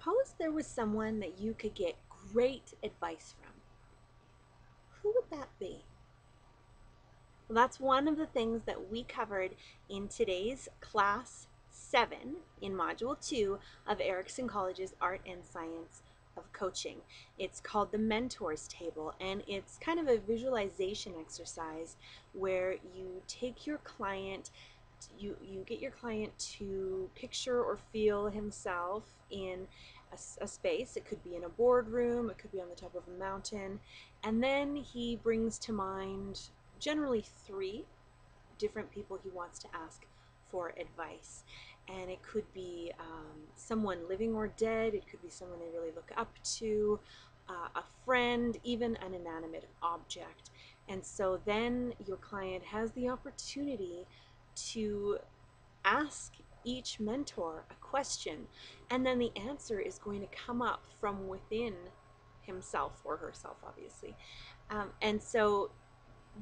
Suppose there was someone that you could get great advice from. Who would that be? Well, that's one of the things that we covered in today's class 7 in module 2 of Erickson College's Art and Science of Coaching. It's called the Mentors Table, and it's kind of a visualization exercise where you take your client, you get your client to picture or feel himself in a space. It could be in a boardroom, it could be on the top of a mountain, and then he brings to mind generally 3 different people he wants to ask for advice. And it could be someone living or dead, it could be someone they really look up to, a friend, even an inanimate object. And so then your client has the opportunity to ask each mentor a question, and then the answer is going to come up from within himself or herself, obviously. And so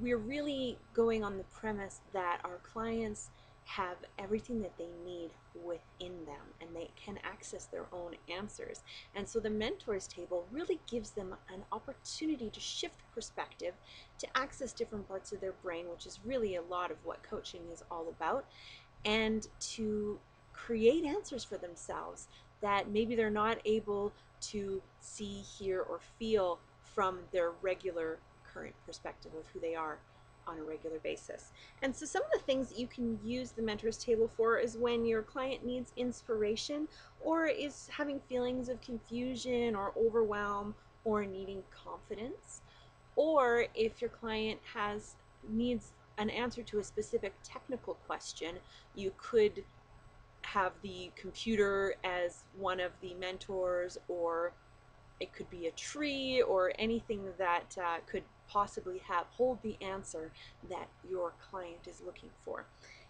we're really going on the premise that our clients have everything that they need within them and they can access their own answers. And so the mentors table really gives them an opportunity to shift perspective, to access different parts of their brain, which is really a lot of what coaching is all about, and to create answers for themselves that maybe they're not able to see, hear, or feel from their regular current perspective of who they are on a regular basis. And so some of the things that you can use the mentors table for is when your client needs inspiration or is having feelings of confusion or overwhelm or needing confidence, or if your client needs an answer to a specific technical question. You could have the computer as one of the mentors, or it could be a tree or anything that could possibly hold the answer that your client is looking for.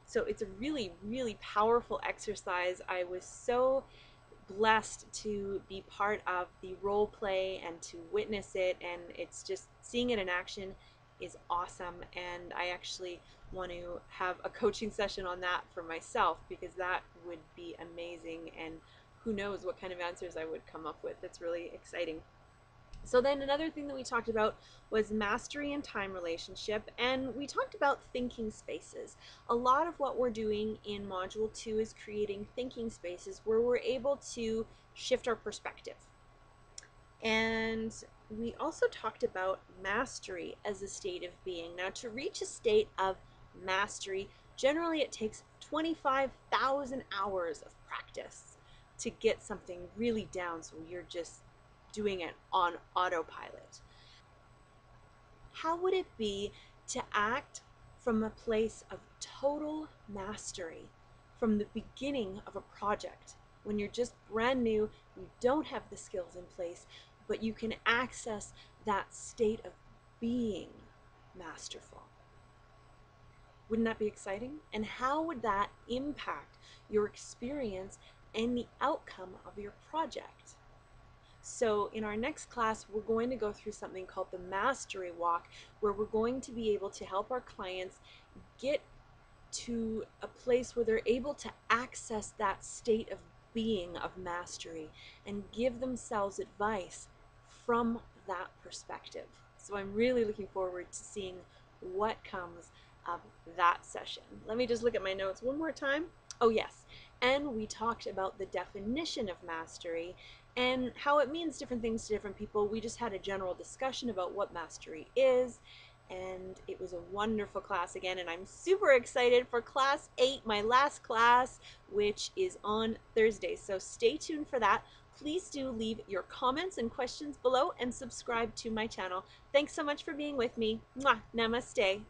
So it's a really, really powerful exercise. I was so blessed to be part of the role play and to witness it, and it's just seeing it in action is awesome. And I actually want to have a coaching session on that for myself, because that would be amazing, and who knows what kind of answers I would come up with. It's really exciting. So then another thing that we talked about was mastery and time relationship, and we talked about thinking spaces. A lot of what we're doing in module 2 is creating thinking spaces where we're able to shift our perspective. And we also talked about mastery as a state of being. Now, to reach a state of mastery, generally it takes 25,000 hours of practice to get something really down, so you're just doing it on autopilot. How would it be to act from a place of total mastery from the beginning of a project, when you're just brand new, you don't have the skills in place, but you can access that state of being masterful? Wouldn't that be exciting? And how would that impact your experience and the outcome of your project? So in our next class, we're going to go through something called the Mastery Walk, where we're going to be able to help our clients get to a place where they're able to access that state of being of mastery and give themselves advice from that perspective. So I'm really looking forward to seeing what comes of that session. Let me just look at my notes one more time. Oh yes, and we talked about the definition of mastery and how it means different things to different people. We just had a general discussion about what mastery is, and it was a wonderful class again, and I'm super excited for class 8, my last class, which is on Thursday. So stay tuned for that. Please do leave your comments and questions below and subscribe to my channel. Thanks so much for being with me. Mwah! Namaste.